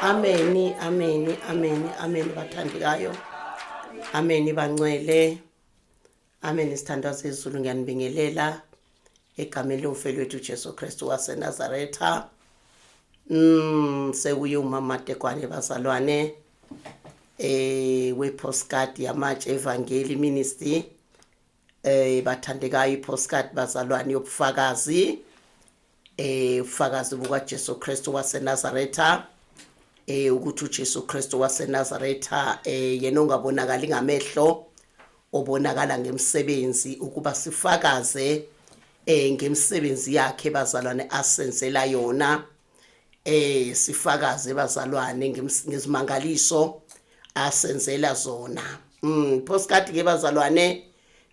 Ameni, ameni, ameni, ameni bathandekayo. Ameni bangcwele. Ameni sithandwa sezulu ngiyanibingelela egameni lomfelo wethu Jesu Kristu waseNazaretha. Sekuye umama Dekwane bazalwane we-postcard yamatshe evangeli ministry. Bathandekayo i-postcard bazalwane yobufakazi. Ufakazi buka Jesu Kristu waseNazaretha. Ukuthi uJesu Kristu waseNazaretha yena ongabonakali ngamehlo obonakala ngemsebenzi ukuba sifakaze ngemsebenzi yakhe bazalwane asenzela yona. Sifakaze bazalwane ngezimangaliso asenzela zona. Postcard ke bazalwane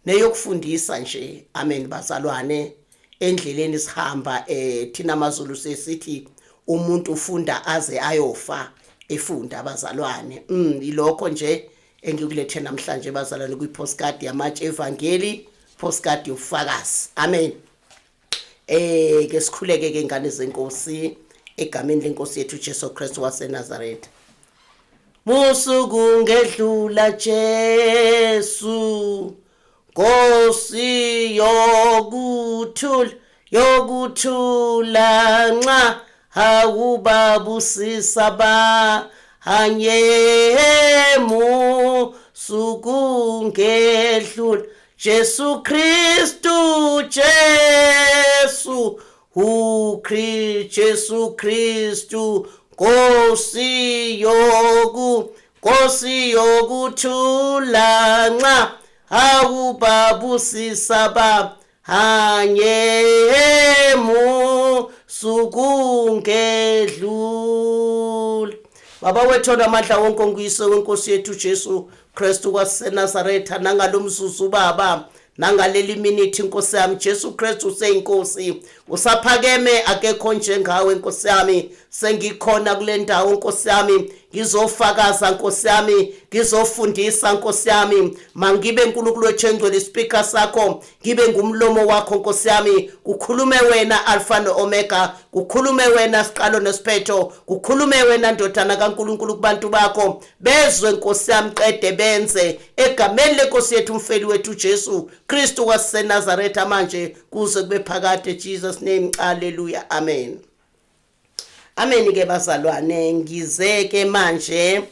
neyokufundisa nje. Amen bazalwane. Endleleni sihamba thina amaZulu sesithi umuntu ufunda aze ayofa efunda abazalwane. Ilokho nje engikulethe namhlanje bazalwane kwi-postcard yamatshe evangeli, postcard yofakazi. Amen. Ke sikhuleke ke ngane zenkosi egameni lenkosi yethu Jesu Kristu waseNazaretha. Musuku ngedlula Jesu Nkosi yokuthula nxa akubabusisa bahanyemu suku ngedlula Jesu Kristu Jesu Kristu Nkosi yokuthula nxa akubabusisa bahanyemu suku ngedlula. Baba wethu amandla wonke nguyise wenkosi yethu Jesu Kristu waseNazaretha nangalomzuzu baba nangaleli minute inkosi yami Jesu Kristu useyinkosi usaphakeme akekho njengawe inkosi yami sengikhona kule ndawo inkosi yami ngizofakaza inkosi yami ngizofundisa inkosi yami mangibe uNkulunkulu wethu speaker sakho ngibe ngumlomo wakho inkosi yami kukhulume wena Alpha no Omega kukhulume wena siqalo nesiphetho kukhulume wena ndodana kaNkulunkulu kubantu bakho bezwe inkosi yami qede benze egameni lenkosi yethu umfeli wethu Jesu Kristu waseNazaretha manje kuze kube phakade Jesus name. Hallelujah. Amen. Amen ke bazalwane ngize ke manje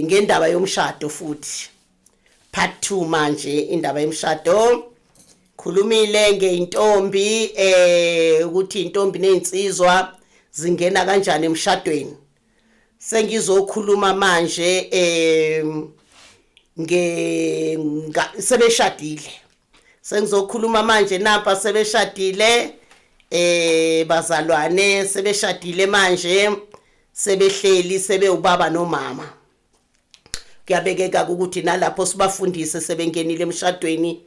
ngendaba yomshado futhi part 2 manje indaba yomshado khulumile ngeintombi ukuthi intombi nezinsizwa zingena kanjani emshadweni. Sengizokhuluma manje sebeshadile. Sengizokhuluma manje napha sebeshadile bazalwane sebeshadile manje sebehleli sebe ubaba nomama. Kuyabekeka ukuthi nalapho sibafundise sebengenile emshadweni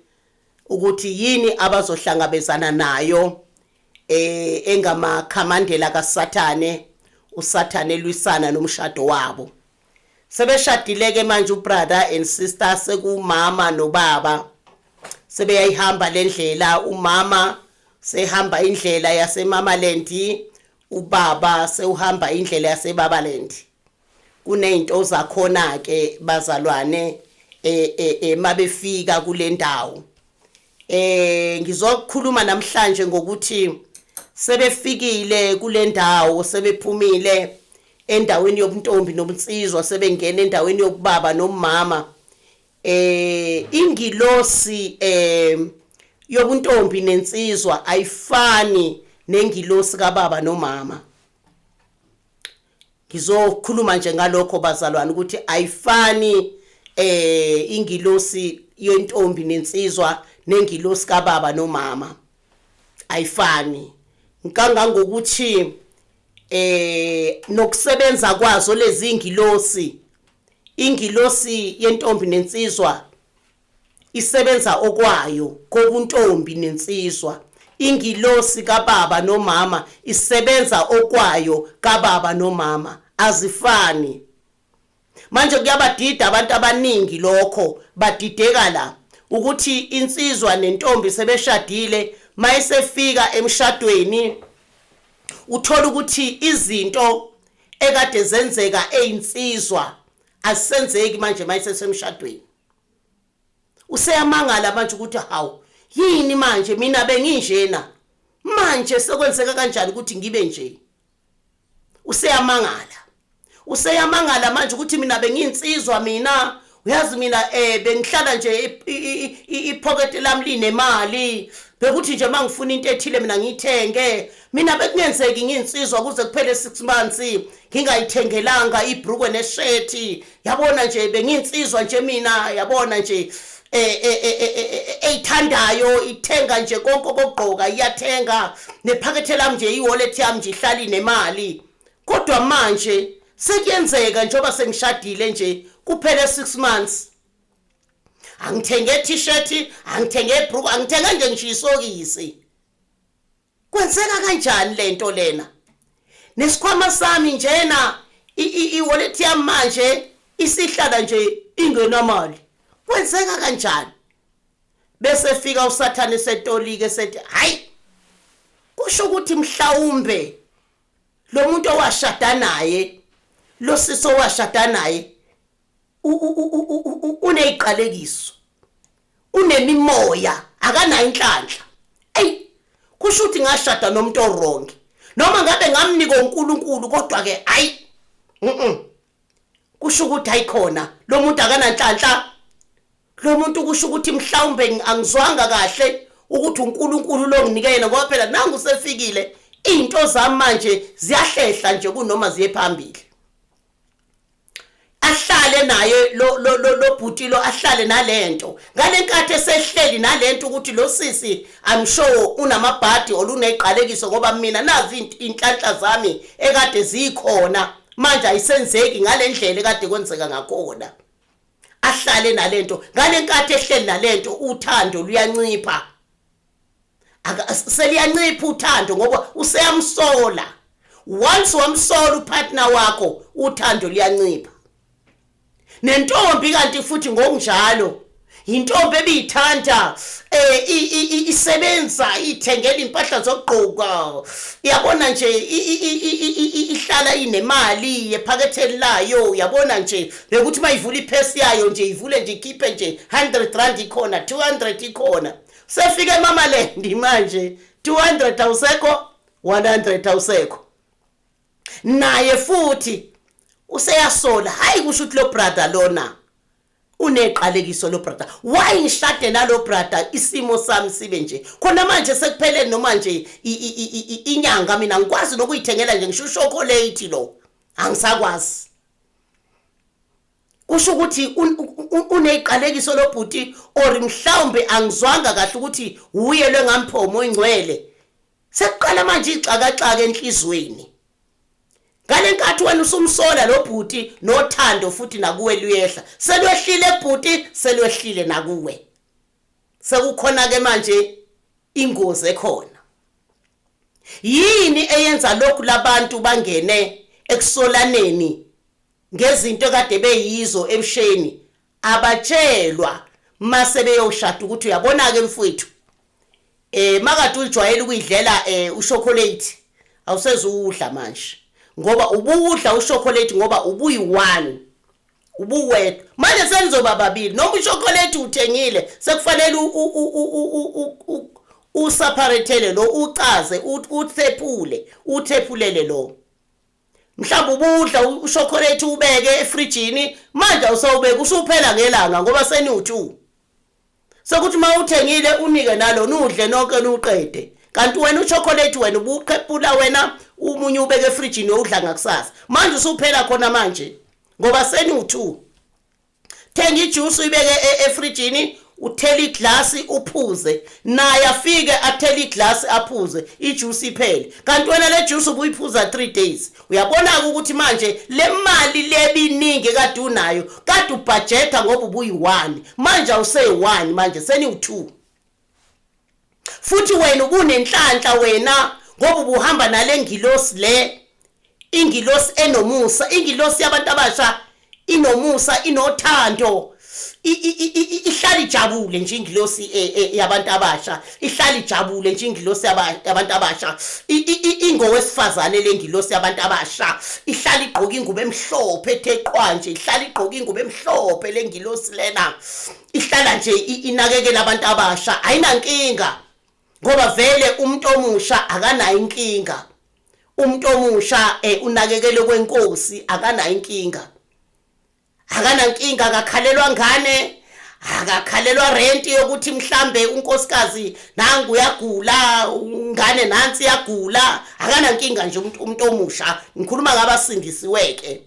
ukuthi yini abazohlangabezana nayo engamakhamandela kaSathane uSathane elwisana nomshado wabo. Sebeshadile ke manje ubrother and sister sekumama nobaba sebeyayihamba lendlela umama sehamba indlela yaseMamaland ubaba sewuhamba indlela yaseBabaland. Kunezinto zakhona ke bazalwane mabefika kule ndawo. Ngizokukhuluma namhlanje ngokuthi sebefikile kule ndawo sebephumile endaweni yobuntombi nobunsizwa sebengena endaweni yokubaba nomama. Ingilosi yobuntombi nensizwa ayifani nengilosi kababa nomama. Ngizokhuluma nje ngalokho bazalwane ukuthi ayifani ingilosi yentombi nensizwa nengilosi kababa nomama ayifani. Nkanga ngokuthi nokusebenza kwazo lezi ingilosi yentombi nensizwa isebenza okwayo kobuntombi nensizwa. Ingilosi kababa nomama isebenza okwayo kababa nomama azifani. Manje kuyabadida abantu abaningi lokho badideka la ukuthi insizwa nentombi sebeshadile mayisefika emshadweni uthola ukuthi izinto ekade zenzeka einsizwa asenzeki manje mayisesemshadweni. Useyamangala manje ukuthi hawu yini manje mina benginjena manje sekwenzeka kanjani ukuthi ngibe nje. Useyamangala manje ukuthi mina benginsizwa mina uyazi mina bengihlala nje ipocket lami linemali bekuthi nje mangifuna into ethile mina ngithenge mina bekungenzeki nginsizwa kuze kuphele 6 months ngingayithengelanga ibhrukwe neshirt yabona nje benginsizwa nje mina yabona nje eyithandayo ithenga nje konke okugqoka iyathenga nephakethe lami nje iwallet yami nje ihlala inemali. Kodwa manje sekuyenzeka njengoba sengishadile nje kuphele 6 months angithenge t-shirt angithenge ibhruku angithenga nje ngishisokisi. Kwenzeka kanjani lento lena? Nesikhwama sami njena iwallet yami manje isihlala nje ingenamali. Kwenzeka kanjani? Bese fika uSathane setolike sethi hayi kusho ukuthi mhlawumbe lo muntu owashada naye lo siso washada naye uneyiqalekiso unemimoya akanayo inhlanhla. Kusho ukuthi ngashada nomuntu orong noma ngabe ngamnika uNkulunkulu kodwa ke hayi kusho ukuthi ayikhona lo muntu akananhlanhla. Lo muntu kusho ukuthi mhlawumbe angizwanga kahle ukuthi uNkulunkulu lo nginikela ngoba phela nangu sefikile into zami manje ziyahlehla nje kunoma ziye phambili. Ahlale naye lo bhuti lo ahlale nalento ngalenkathi esehleli nalento ukuthi lo sisi I'm sure unamabhadi oluneqalekiso ngoba mina nazi inhlanhla zami ekade zikhona manje ayisenzeki ngalendlela ekade kwenzeka ngakhona. Ahlale nalento ngalenkathi ehleli nalento uthando luyancipha. Seliyancipha uthando ngoba useyamsola. Once wamsola upartner wakho uthando luyancipha. Nentombi kanti futhi ngokunjalo intombi ebiyithanda isebenza ithengela impahla zokugqoka yabona nje ihlala inemali ephaketheni layo yabona nje bekuthi mayivula iphesi yayo nje ivule nje ikhiphe nje 100 rand ikhona 200 ikhona. Sefike eMamaland manje 200 awusekho 100 awusekho naye futhi useyasola hayi kusho ukuthi lo brother lona uneqalekiso lo brother why ngishade nalo brother isimo sami sibe nje khona manje sekuphelele noma nje inyanga mina ngikwazi nokuyithengela nje ngisho chocolate lo angisakwazi. Kusho ukuthi uneqalekiso lo bhuti or mhlawumbe angizwanga kahle ukuthi uye lwengamphomo oyingcwele sekuqala manje ixakaxaka enhlizweni. Ngalenkathi wena usumsola lo bhuti nothando futhi nakuwe luyehla selwehlile ebhuti selwehlile nakuwe sekukhona ke manje ingozi ekhona. Yini eyenza lokhu labantu bangene ekusolaneni ngezinto kade beyizo ebusheni abatshelwa mase beyoshada ukuthi uyabona ke mfowethu makade ujwayele ukuyidlela uchocolate awusezuudla manje ngoba ubudla uchocolate ngoba ubuyi1 ubuwedwa manje senizoba babili noma uchocolate uthengile sekufanele useparatele lo ucaze uthephulele lo. Mhlawumbe ubudla uchocolate ubeke efrijini manje usawubeka usuphela ngelanga ngoba seni2 sokuthi mawuthengile unike nalo nudle nonke nuqede kanti wena uchocolate wena ubuqhephula wena umunye ubeke efrijini udla ngakusasa manje usuphela khona manje ngoba seni2. Thenga ijuice uyibeke efrijini uthela iglass uphuze naye afike athela iglass aphuze ijuice iphele kanti wena le juice ubuyiphuza 3 days. Uyabona ukuthi manje le mali lebiningi kade unayo kade ubudgeta ngoba ubuyi1 manje awuse1 manje seni2 futhi wena ubunenhlanhla wena ngoba ubuhamba nale ngilosi le ingilosi enomusa ingilosi yabantu abasha inomusa inothando ihlala ijabule nje ingilosi yabantu abasha, ihlala ijabule nje ingilosi yabantu abasha, ingowesifazane lengilosi yabantu abasha, ihlala igqoka ingubo emhlophe ethe qwa nje, ihlala igqoka ingubo emhlophe lengilosi lena, ihlala nje inakekela abantu abasha, ayinankinga ngoba vele umuntu omusha akanayo inkinga. Umuntu omusha unakekele kwenkosi akanayo inkinga. Akanankinga, akakhalelwa ngane, akakhalelwa rent yokuthi mhlambe unkosikazi nangu uyagula, ngane nansi yagula, akanankinga nje umuntu omusha. Ngikhuluma ngabasindisiweke,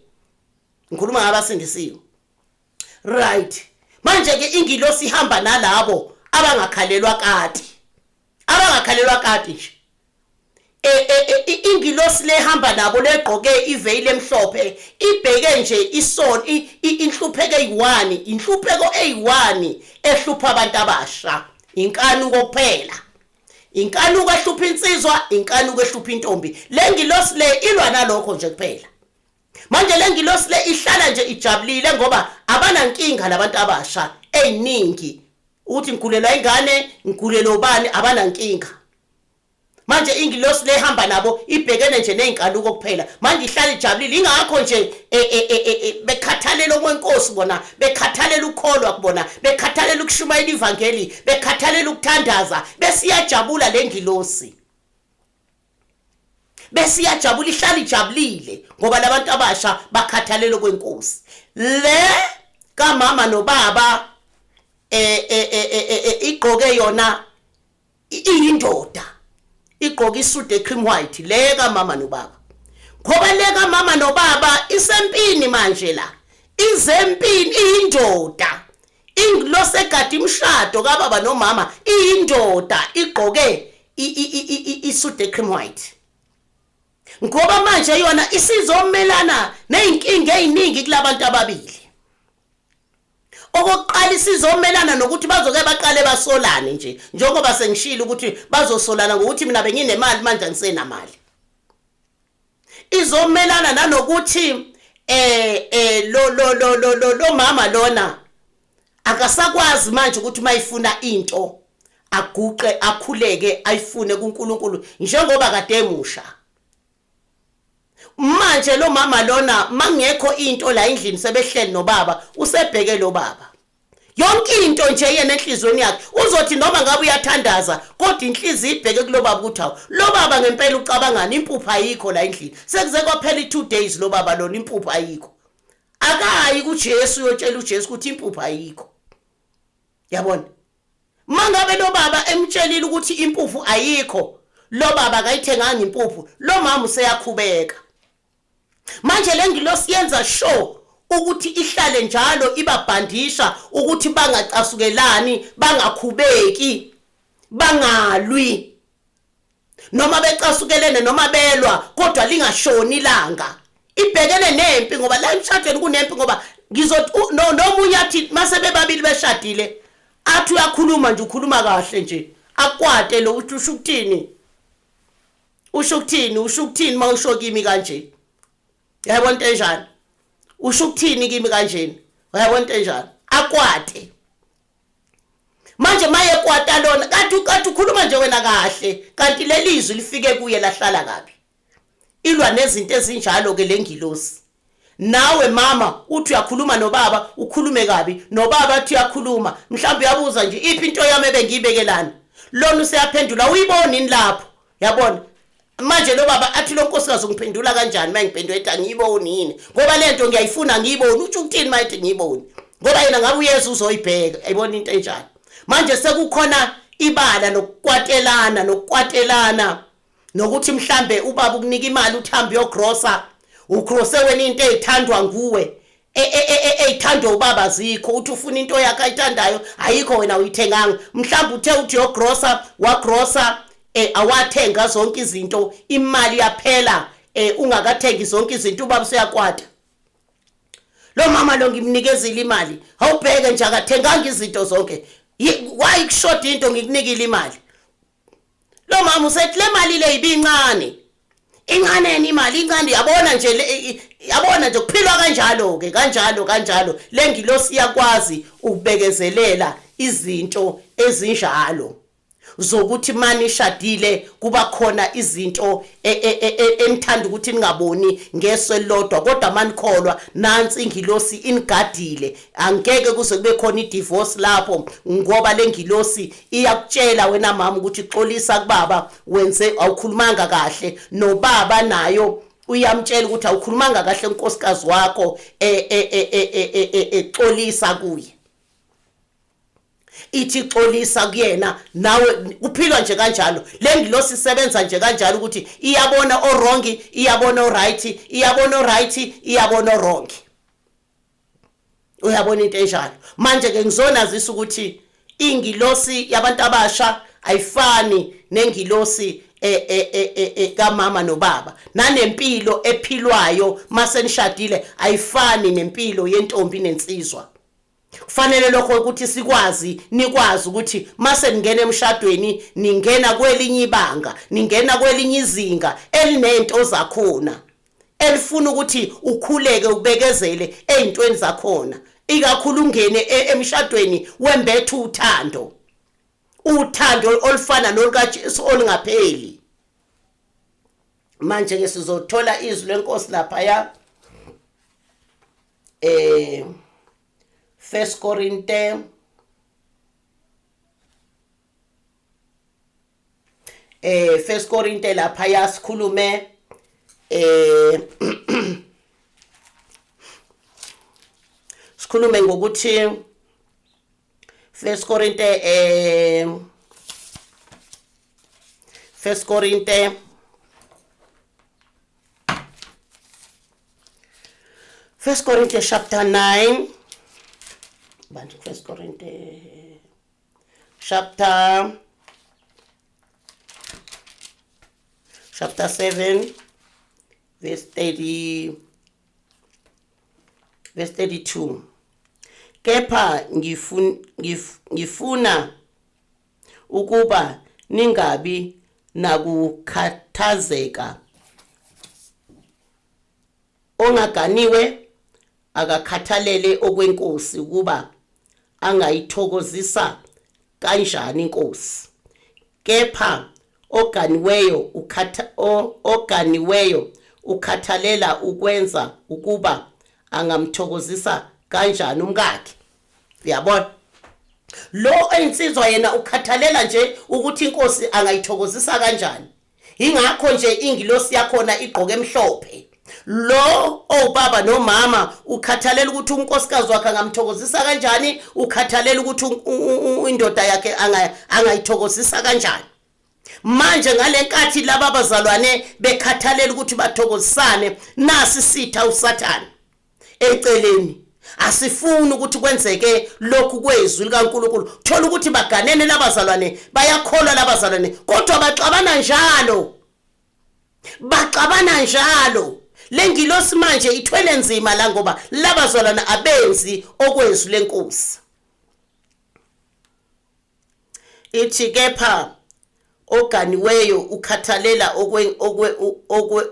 ngikhuluma ngabasindisiwe. Right, manje ke ingilosi ihamba nalabo abangakhalelwa kati, abangakhalelwa kati nje. Ingilosi lehamba nabo legqoke iveyile emhlophe, ibheke nje isoni, inhlupheko eyi1, inhlupheko eyi1 ehlupha abantu abasha, inkanuko kuphela. Inkanuko ehlupha insizwa, inkanuko ehlupha intombi. Lengilosi le ilwa nalokho nje kuphela. Manje lengilosi le ihlala nje ijabulile ngoba abanankinga labantu abasha eyiningi. Uthi ngikhulelwa ingane, ngikhulelwa ubani, abanankinga. Manje ingilosi lehamba nabo ibhekene nje nezinkanuko kuphela. Manje ihlala ijabulile, ingakho nje bekhathalela kwenkosi bona, bekhathalela ukukholwa kubona, bekhathalela ukushumayela ivangeli, bekhathalela ukuthandaza, besiyajabula lengilosi. Besiyajabula, ihlala ijabulile ngoba labantu abasha bakhathalela kwenkosi. Le kamama nobaba igqoke yona iyindoda, igqoka isudu ecream white, le kamama nobaba. Ngoba le kamama nobaba isempini manje la, izempini, iyindoda. Ingilosi egada imshado kababa nomama iyindoda, igqoke isudu ecream white. Ngoba manje yona isizomelana nezinkinga eziningi kulabantu ababili. Okokuqala isizomelana nokuthi bazoke baqale basolane nje, njengoba sengishilo ukuthi bazosolana ngokuthi mina benginemali manje angisenamali. Izomelana nanokuthi lo mama lona akasakwazi manje ukuthi mayifuna into aguqe akhuleke ayifune kuNkulunkulu njengoba kade emusha. Manje lo mama lona mangekho into la endlini sebehleli nobaba, usebheke lo baba. Yonke into nje yena enhlizweni yakhe uzothi noma ngabe uyathandaza kodwa inhliziyo ibheke kulo baba ukuthi hawo lo baba ngempela ucabangani, impuphu ayikho la endlini. Sekuze kwaphela 2 days lo baba lona impuphu ayikho. Akayi kuJesu uyotshela uJesu ukuthi impuphu ayikho. Yabona? Mangabe lo baba emtshelile ukuthi impuphu ayikho, lo baba akayithenganga impuphu, lo mama useyakhubeka. Manje lengilosi yenza sure ukuthi ihlale njalo ibabhandisha ukuthi bangacasukelani, bangakhubeki, bangalwi. Noma becasukelene noma belwa kodwa lingashoni ilanga. Ibhekene nempi ngoba la emshadweni kunempi ngoba ngizothi nomunye athi mase bebabili beshadile athi uyakhuluma nje, ukhuluma kahle nje, akwate lo uthi usho ukuthini? Usho ukuthini mawusho kimi kanje? Yabona into enjani? Usho ukuthini kimi kanjeni? Uyabona into enjani? Akwate. Manje maye kwata lona kanti ukhuluma nje wena kahle, kanti lelizwi lifike kuye lahlala kabi. Ilwa nezinto ezinjalo ke lengilosi. Nawe mama uthi uyakhuluma nobaba, ukhulume kabi, nobaba athi uyakhuluma, mhlawumbe uyabuza nje iphi into yami ebengiyibekelana. Lona useyaphendula, uyibona ini lapho? Yabona? Manje lo baba athi lo nkosikazi ngiphendula kanjani mangiphendwe ethi angiyiboni yini? Ngoba lento ngiyayifuna ngiyiboni. Uthi ukuthini mayithi ngiyiboni? Ngoba yena ngabe uYesu uzoyibheka. Ayibona into enjani? Manje sekukhona ibala nokukwatelana nokuthi mhlambe ubaba ukunika imali uthambe yogrosa, ugrose wena into ezithandwa nguwe. Eyithandwa ubaba zikho, uthi ufuna into yakhe ayithandayo ayikho wena uyithenganga. Mhlambe uthe uthi yogrosa, wagrosa awathenga zonke izinto, imali yaphela ungakathengi zonke izinto, ubaba useyakwata. Lo mama lo ngimnikezile imali, awubheke nje akathenganga izinto zonke. Why kushoda into ngikunikile imali? Lo mama usethi le mali le ibincane. incaneni imali incane yabona nje kuphilwa kanjalo lengilosi iyakwazi ukubekezelela izinto ezinjalo zokuthi mani ishadile kuba khona izinto emthanda ukuthi ningaboni ngeso lodwa kodwa manikholwa nansi ingilosi inigadile angeke kuze kube khona idivorce lapho ngoba lengilosi iyakutshela wena mama ukuthi xolisa kubaba wenze awukhulumanga kahle nobaba nayo uyamtshela ukuthi awukhulumanga kahle unkosikazi wakho exolisa kuye ithi xolisa kuyena nawe kuphilwa nje kanjalo lengilosi isebenza nje kanjalo ukuthi iyabona o-wrong iyabona o-right iyabona o-right iyabona o-wrong uyabona into enjalo manje ke ngizonazisa ukuthi ingilosi yabantu abasha ayifani nengilosi kamama nobaba nanempilo ephilwayo masenishadile ayifani nempilo yentombi nensizwa kufanele lokho ukuthi nikwazi ukuthi mase ningena emshadweni ningena kwelinye ibanga ningena kwelinye izinga elinento zakhona elifuna ukuthi ukhuleke ubekezele ezintweni zakhona ikakhulu ungene emshadweni wembethe uthando olufana nolukaJesu olungapheli manje ke sizothola izwi lenkosi lapha ya 1 Korinte 1 Korinte lapha yasikhulume sikhulume ngokuthi 1 Korinte chapter 9 Bantu 1 Korinte chapter 7 verse 32 kepha ngifuna ukuba ningabi nakukhathazeka ongaganiwe akakhathalele okwenkosi ukuba angayithokozisa kanjani inkosi kepha oganiweyo ukhathalela ukwenza ukuba angamthokozisa kanjani umkakhe uyabona lo einsizwa yena ukhathalela nje ukuthi inkosi angayithokozisa kanjani ingakho nje ingilosi yakhona igqoke emhlophe lo obaba nomama ukhathalela ukuthi unkosikazi wakhe angamthokozisa kanjani ukhathalela ukuthi indoda yakhe angayithokozisa kanjani manje ngalenkathi laba bazalwane bekhathalela ukuthi bathokozisane nasi sitha uSathane eceleni asifuni ukuthi kwenzeke lokhu kwezwi likaNkulunkulu thola ukuthi baganene labazalwane bayakholwa labazalwane kodwa baxabana njalo lengilosi manje ithwele nzima la ngoba labazalwane abenzi okwezwi lenkosi ithi kepha oganiweyo ukhathalela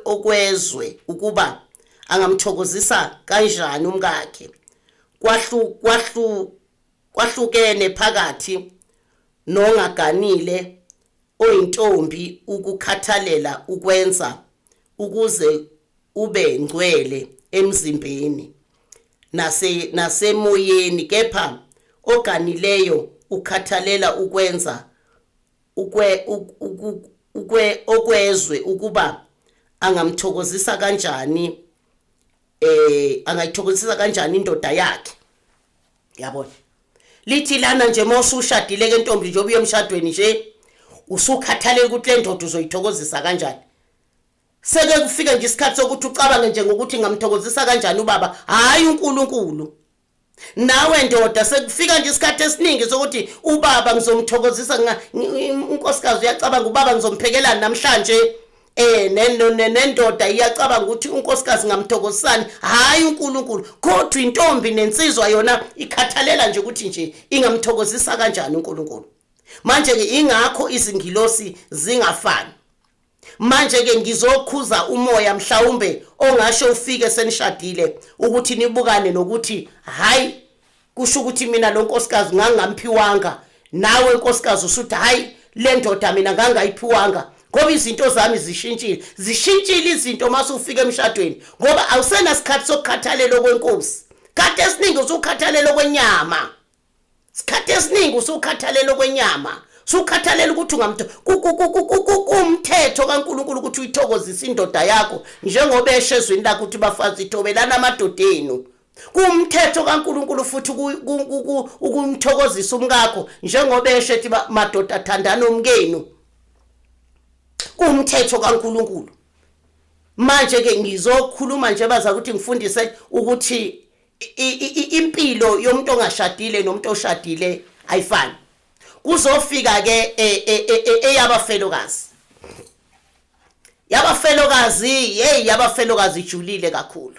okwezwe ukuba angamthokozisa kanjani umkakhe kwahlukene phakathi nongaganile oyintombi ukukhathalela ukwenza ukuze ube ngcwele emzimbeni nasemoyeni kepha oganileyo ukhathalela ukwenza okwezwe ukuba angayithokozisa kanjani indoda yakhe yabona lithi lana nje mosushadile ke ntombi nje obuye emshadweni nje usukhathalela ukuthi le ndoda uzoyithokozisa kanjani seke kufika nje isikhathi sokuthi ucabange nje ngokuthi ngamthokozisa kanjani ubaba hayi uNkulunkulu nawe ndoda sekufika nje isikhathi esiningi sokuthi ubaba ngizomthokozisa unkosikazi uyacabanga ubaba ngizomphekelana namhlanje nendoda iyacabanga ukuthi unkosikazi ngamthokozisani hayi uNkulunkulu kodwa intombi nensizwa yona ikhathalela nje ukuthi nje ingamthokozisa kanjani uNkulunkulu manje ke ingakho izingilosi zingafani Manje ke ngizokhuza umoya mhlawumbe ongasho ufike senishadile ukuthi nibukane nokuthi hayi kusho ukuthi mina lo nkosikazi ngangamphiwanga nawe nkosikazi usuthi hayi le ndoda mina ngangayiphiwanga ngoba izinto zami zishintshile izinto mase ufika emshadweni ngoba awusenasikhathi sokukhathalela kwenkosi. Kade esiningi usukhathalela kwenyama. Isikhathi esiningi usukhathalela kwenyama. Sukhathalela ukuthi umthetho kaNkulunkulu ukuthi uyithokozise indoda yakho njengoba eshezweni lakho ukuthi bafazi ithobelana amadodeni. Kumthetho kaNkulunkulu futhi ukumthokozisa umkakho njengoba eshethi madoda athandana umkenu. Kumthetho kaNkulunkulu. Manje ke ngizokhuluma nje baza ukuthi ngifundise ukuthi impilo yomuntu ongashadile nomuntu oshadile ayifani. Kuzofika ke eyabafelokazi. Yabafelokazi ijulile kakhulu.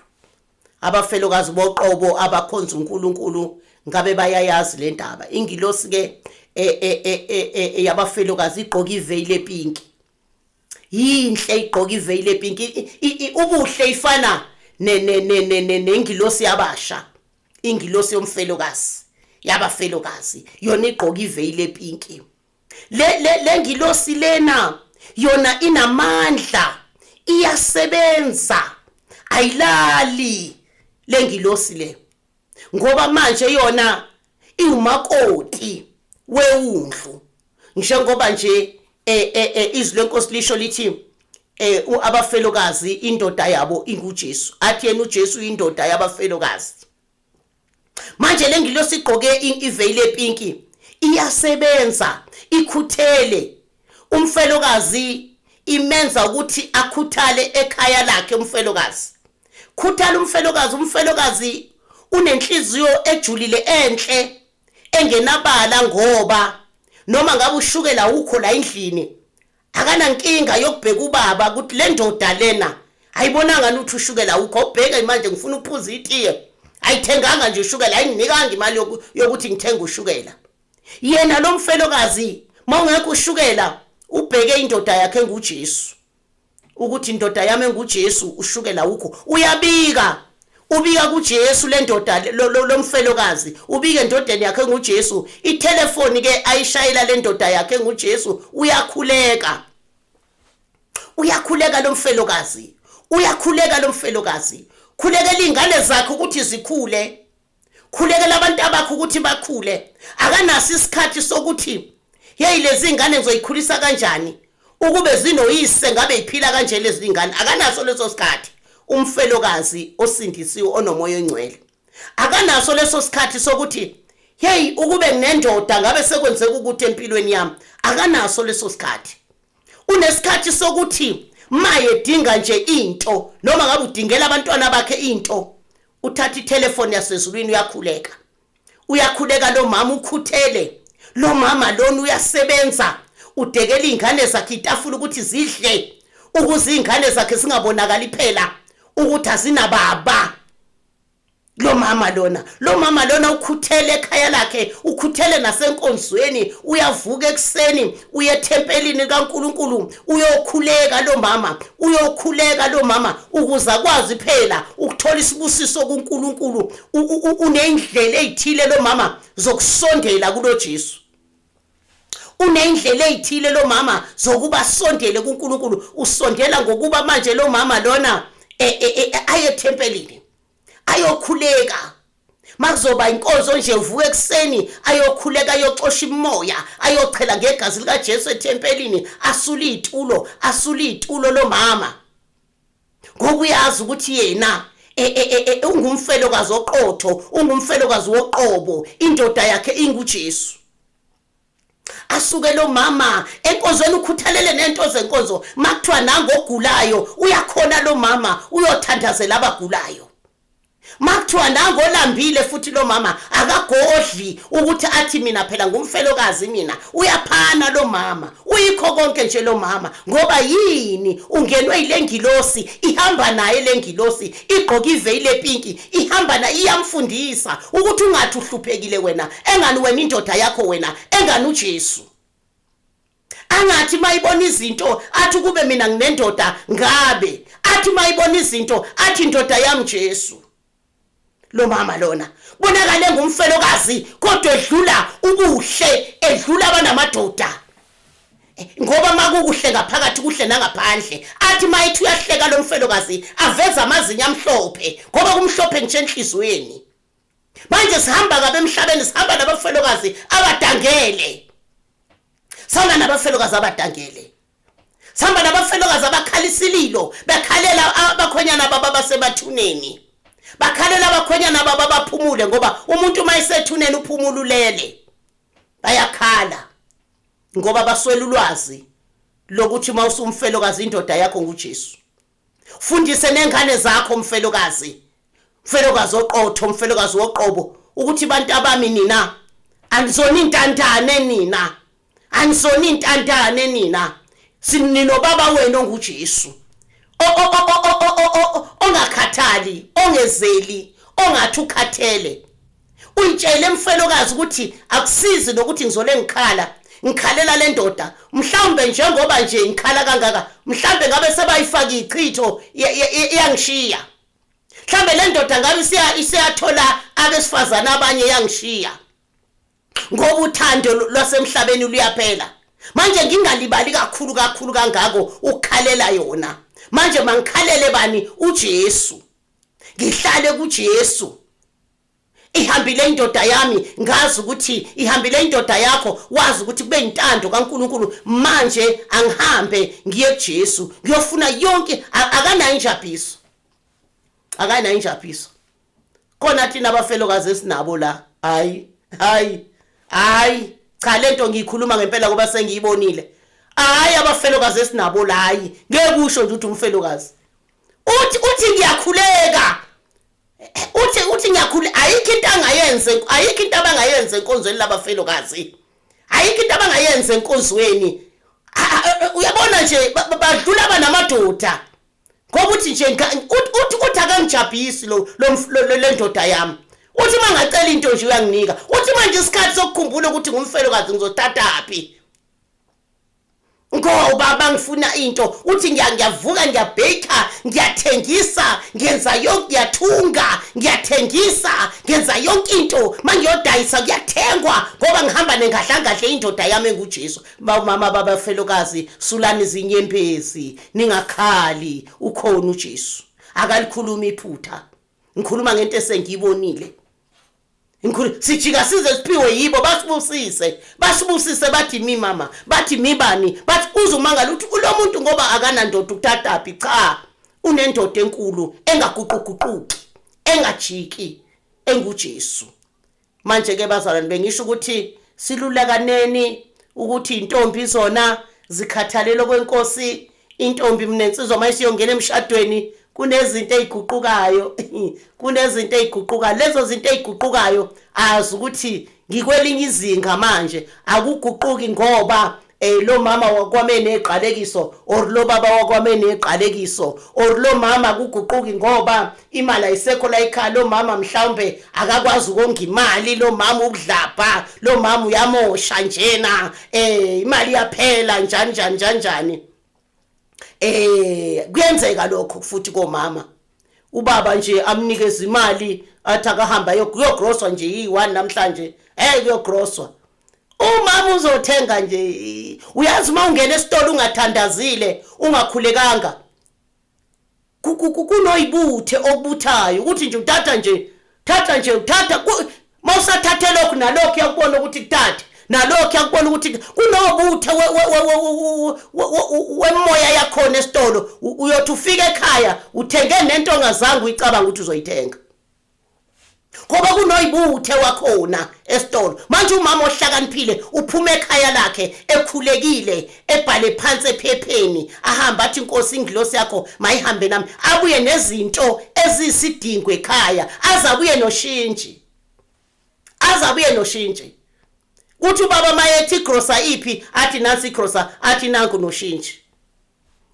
Abafelokazi boqobo abakhonza uNkulunkulu ngabe bayayazi le ndaba. Ingilosi ke yabafelokazi igqoka iveyile epinki. Yinhle igqoka iveyile epinki. Ubuhle ifana nengilosi yabasha. Ingilosi yomfelokazi. Yabafelokazi yona igqoka iveyile epinki. Le ngilosi lena yona inamandla, iyasebenza, ayilali le ngilosi le. Ngoba manje yona iwumakoti weundlu. Njengoba nje izwi lenkosi lisho lithi abafelokazi indoda yabo inguJesu. Athi yena uJesu indoda yabafelokazi. Manje le ngilosi igqoke iveyile epinki iyasebenza, ikhuthele. Umfelokazi imenza ukuthi akhuthale ekhaya lakhe umfelokazi. Khuthala umfelokazi unenhliziyo ejulile enhle engenabala ngoba noma ngabe ushukela ukho la endlini akana nkinga yokubheka ubaba ukuthi le ndoda lena ayibonanga ukuthi ushukela ukho ubheke manje ngifuna ukuphuza itiye ayithenganga nje ushukela ayinikanga imali yokuthi ngithenga ushukela. Yena lo mfelokazi mawungekho ushukela ubheke indoda yakhe nguJesu ukuthi indoda yami nguJesu ushukela ukho ubika kuJesu le ndoda lo mfelokazi ubike endodeni yakhe nguJesu. Itelefoni ke ayishayela le ndoda yakhe nguJesu uyakhuleka lo mfelokazi khulekela ingane zakhe ukuthi zikhule, khulekela abantu abakho ukuthi bakhule. Akanasi isikhathi sokuthi hey lezi ingane ngizoyikhulisa kanjani ukube zinoyise ngabe iphila kanje lezi ingane. Akanaso leso sikhathi umfelokazi osindisiwe onomoya ongcwele. Akanaso leso sikhathi sokuthi hey ukube nginendoda ngabe sekwenzeka ukuthi empilweni yami. Akanaso leso sikhathi. Unesikhathi sokuthi maye dinga nje into noma ngabe udingela abantwana bakhe into uthatha itelefoni yasezulwini uyakhuleka lo mama ukhuthele. Lo mama lona uyasebenza udekela ingane zakhe itafula ukuthi zidle ukuze ingane zakhe singabonakali phela ukuthi azinababa. Lo mama lona ukhuthele ekhaya lakhe, ukhuthele nasenkonzweni, uyavuka ekseni uye ethempelini kaNkulunkulu uyokhuleka lo mama ukuze akwazi phela ukuthola isibusiso kuNkulunkulu. Unendlela ezithile lo mama zokusondela kulo Jesu. Unendlela ezithile lo mama zokuba sondele kuNkulunkulu. Usondela ngokuba manje lo mama lona aye ethempelini ayokhuleka. Makuzoba inkonzo nje uvuka ekseni ayokhuleka ayoxosha imoya ayochela ngegazi lika Jesu ethempelini asule itulo lo mama. Ngoba uyazi ukuthi yena ungumfelokazi oqotho, ungumfelokazi woqobo, indoda yakhe inguJesu. Asuke lo mama enkonzweni ukhuthalele nento zenkonzo. Makuthiwa nangogulayo uyakhona lo mama uyothandazela abagulayo. Makuthiwa nangolambile futhi lo mama akagodli ukuthi athi mina phela ngumfelokazi mina. Uyaphana lo mama, uyikho konke nje lo mama. Ngoba yini ungenwe ile ngilosi, ihamba naye le ngilosi, igqoka iveyile epinki, ihamba naye iyamfundisa ukuthi ungathi uhluphekile wena, engani wena indoda yakho wena, engani uJesu. angathi mayibona izinto athi kube mina nginendoda ngabe, athi mayibona izinto athi indoda yami Jesu. Lo mama lona bonakale ngumfelokazi kodwa edlula ubuhle, edlula abanamadoda. Ngoba makukuhle ngaphakathi kuhle nangaphandle, athi mayithi uyahleka lo mfelokazi aveza amazinyo amhlophe ngoba kumhlophe nje enhlizweni. Manje sihamba ngabe emhlabeni, sihamba nabafelokazi abadangele, sihamba nabafelokazi abadangele, sihamba nabafelokazi abakhalisililo, bekhalela abakhonyana baba basemathuneni, bakhalela abakhonyana baba baphumule ngoba umuntu mayisethuneni uphumululele, bayakhala ngoba baswela ulwazi lokuthi mawusumfelokazi indoda yakho nguJesu. Fundise nengane zakho mfelokazi, mfelokazi oqotho, mfelokazi woqobo, ukuthi bantu abami nina anizoni intandane, nina anizoni intandane, nina sinino baba wenu onguJesu, ongakhathali, ongezeli, ongathi ukhathele. Uyitshele mfelokazi ukuthi akusizi nokuthi ngizole ngikhalela le ndoda, mhlawumbe njengoba nje ngikhala kangaka, mhlawumbe ngabe sebayifaka ichitho yangishiya, mhlawumbe le ndoda ngabe isiyathola abesifazana abanye yangishiya, ngoba uthando lwasemhlabeni luyaphela. Manje ngingalibali kakhulu kangako ukukhalela yona. Manje mangikhalele bani? uJesu, ngihlale kuJesu. Ihambile indoda yami, ngazi ukuthi ihambile indoda yakho, wazi ukuthi kube intando kaNkulunkulu. Manje angihambe ngiye kuJesu ngiyofuna yonke, akanayo injabuliso, akanayo injabuliso. Khona thina abafelokazi esinabo la, hayi cha lento ngiyikhuluma ngempela ngoba sengiyibonile. Hayi abafelokazi esinabo la, hayi ngeke kusho nje ukuthi umfelokazi uthi ngiyakhuleka, uthi ngiyakhule, ayikho into angayenze, ayikho into abangayenza enkonzweni labafelokazi, ayikho into abangayenza enkonzweni. Uyabona nje badlula abanamadoda ngoba uthi nje uthi akangijabhisi le ndoda yami, uthi mangacela into nje uyanginika, uthi manje isikhathi sokukhumbula ukuthi ngumfelokazi ngizothathaphi ngoba bangifuna into, uthi ngiyavuka, ngiyabheka, ngiyathengisa, ngenza yonke, ngiyathunga, ngiyathengisa, ngenza yonke into, mangiyodayisa kuyathengwa ngoba ngihamba nengahlangahla indoda yami enguJesu. Mama babafelokazi, sulani izinyembezi, ningakhali, ukhona uJesu. Akalikhuluma iphutha, ngikhuluma ngento esengiyibonile. Sijika size siphiwe yibo, basibusise bathi mi mama, bathi mi bani, bathi uzumangala ukuthi lo muntu ngoba akanandoda ukuthathaphi. Cha, unendoda enkulu engaguquguquki, engajiki, enguJesu. Manje ke bazalwane, bengisho ukuthi silulakaneni ukuthi intombi zona zikhathalelo kwenkosi. Intombi mnensizwa mayisiyongena emshadweni kunezinto eziguqukayo, kunezinto eziguqukayo. Lezo zinto eziguqukayo azi ukuthi ngikwelinye izinga manje, akuguquki ngoba lo mama wakwame neqalekiso, or lo baba wakwame neqalekiso, or lo mama kuguquki ngoba imali ayisekho la ekhaya. Lo mama mhlawumbe akakwazi ukonga imali, lo mama ukudlapha, lo mama uyamosha njena, imali yaphela njani. Kuyenzeka lokho futhi komama, ubaba nje amnikeza imali athi akahamba yogroswa nje yi1 namhlanje, kuyogroswa. Umama uzothenga nje, uyazi uma ungena esitolo ungathandazile, ungakhulekanga, kunoyibuthe okubuthayo ukuthi nje uthatha mawusathathe lokhu nalokho yakubona ukuthi kuthathe, nalokho yakubona ukuthi kunobuthe wemoya yakhona esitolo. Uyothi ufike ekhaya uthenge nento ongazange uyicabanga ukuthi uzoyithenga ngoba kunoyibuthe wakhona esitolo. Manje umama ohlakaniphile uphuma ekhaya lakhe ekhulekile, ebhale phansi ephepheni, ahamba athi inkosi ingilosi yakho mayihambe nami, abuye nezinto ezisidingo ekhaya, azabuye noshintshi. Kuthi ubaba mayethi igrosa iphi, athi nansi igrosa, athi nanku noshintshi,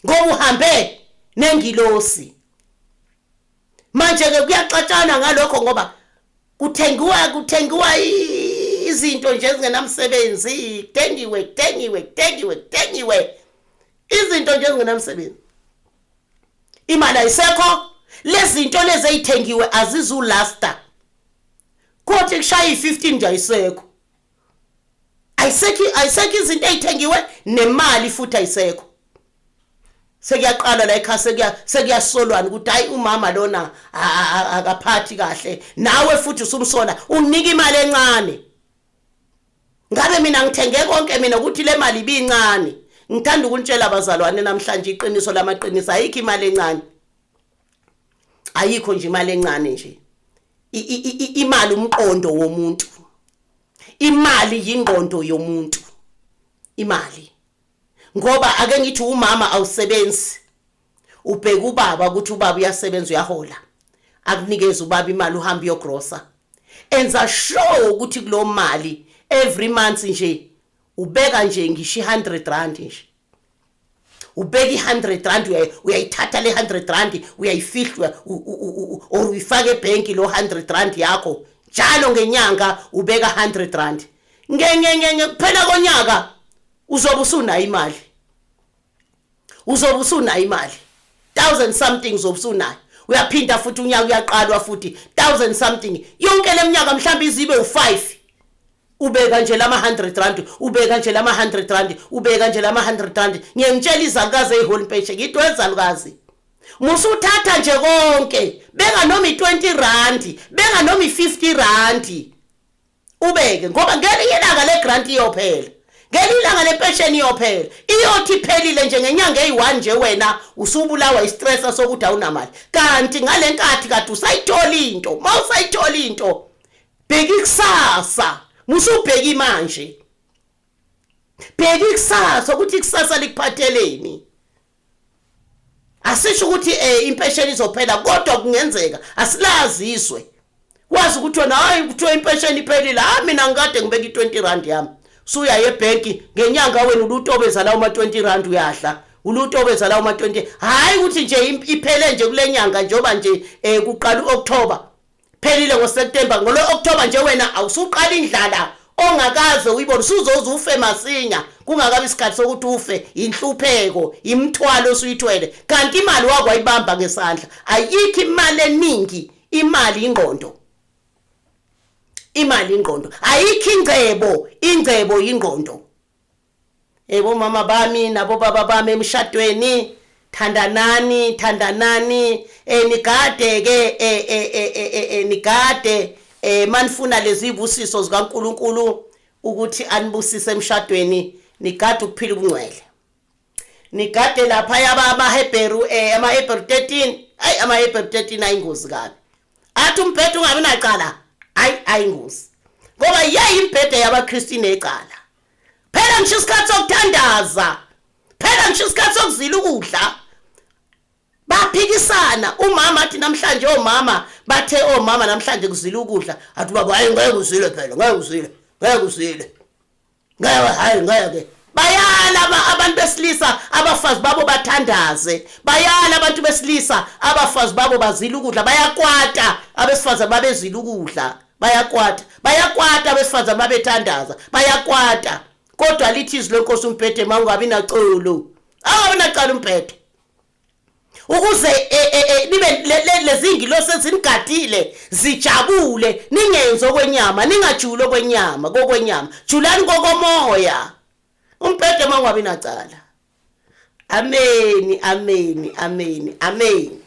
ngoba uhambe nengilosi. Manje ke kuyaxatshana ngalokho ngoba kuthengiwa izinto nje ezingenamsebenzi, kutengiwe izinto nje ezingenamsebenzi. Imali ayisekho, lezi zinto lezi ezithengiwe azizulasta. Kodwa kushaya i15 nje ayisekho. Ayisekho izinto ezithengiwe nemali futhi ayisekho. Sekuyaqala la ekhaya sekuyasolwana ukuthi hayi umama lona akaphathi kahle, nawe futhi usumsola unginika imali encane. Ngabe mina ngithenge konke mina ukuthi le mali ibincane. Ngithanda ukunitshela abazalwane namhlanje iqiniso lamaqiniso, ayikho imali encane. Ayikho nje imali encane nje. Imali umqondo womuntu. Imali yingqondo yomuntu. Imali. Ngoba ake ngithi umama awusebenzi. Ubheka ubaba ukuthi ubaba uyasebenza uyahola. Akunikeza ubaba imali uhambe uyogrosa. Enza sure ukuthi kulo mali every month nje ubeka nje ngisho 100 rand nje. Ubeka 100 rand uyayithatha le 100 rand uyayifihla or uyifake ebank lo 100 rand yakho njalo ngenyanga ubeka 100 rand. Ngenge kuphela konyaka uzobe usunayo imali. Uzobe usunayo imali. 1000 something uzobe usunayo. Uyaphinda futhi unyaka uyaqalwa futhi 1000 something. Yonke leminyaka mhlawumbe izibe u5. Ubeka nje lama 100 rand, ubeka nje lama 100 rand, ubeka nje lama 100 rand. Ngiyengitshela izalukazi ehole page, ngithi wezalukazi. Musuthatha nje konke, beka noma i20 rand, beka noma i50 rand. Ubeke ngoba ngelinye ilanga le grant iyophela. Ngelinye ilanga le pension iyophela. Iyothi phelile nje ngenyanga eyi1 nje wena usubulawa istress sokuthi awunamali. Kanti ngalenkathi kade usayithola into. Mawusayithola into, bheka ikusasa. Musubheki manje. Bheki ikusasa ukuthi ikusasa likuphatheleni. Asisho ukuthi impesheni izophela kodwa kungenzeka asilaziswe. Wazi ukuthi wena hayi kuthiwa impesheni iphelile, mina ngikade ngibeka i20 rand yami. Suya ebank ngenyanga wena ulutobeza lawo ma20 rand uyahla. Ulutobeza lawo ma20. Hayi ukuthi nje iphele nje kule nyanga njoba nje kuqala uOctober. Phelile ngoSeptember, ngolo October nje wena awusuqala indlala ongakaze uyibona usuzoza ufe masinya kungakabi isikhathi sokuthi ufe. Inhlupheko, imthwalo osuyithwele, kanti imali wakho ayibamba ngesandla. Ayikho imali eningi, imali ingqondo. Imali ingqondo, ayikho ingcebo ingqondo. Ebo mama bami nabo baba bami emshadweni, thandanani nikade ke nikade manifuna lezi ibusiso zikaNkuluNkulu ukuthi anibusise emshadweni, nikade ukuphila ubungcwele. Nikade lapha amaHebheru 13, amaHebheru 13 ayingozi kabi. Athi umphethe ungabi nacala, ayingozi. Ngoba yayimphethe yabaKristu necala. Phela ngisho isikhathi sokuthandaza, phela ngisho isikhathi sokuzila ukudla. Baphikisana umama athi namhlanje omama bathe omama namhlanje kuzila ukudla, athi baba hayi ngeke uzile phela, ngeke uzile. Ngeke. Bayala abantu besilisa abafazi babo bathandaze. Bayala abantu besilisa abafazi babo bazila ukudla. Bayakwata abesifazi babezila ukudla. Bayakwata abesifazi babethandaza. Bayakwata. Kodwa lithi izwi lenkosi umphethe mangabi nacolo. Awubi nacala umphethe. Ukuze nibe lezingi sezinigadile zijabule, ningenzo okwenyama, ningajule kokwenyama, julani kokomoya. Umphethe mangabi nacala. Amen.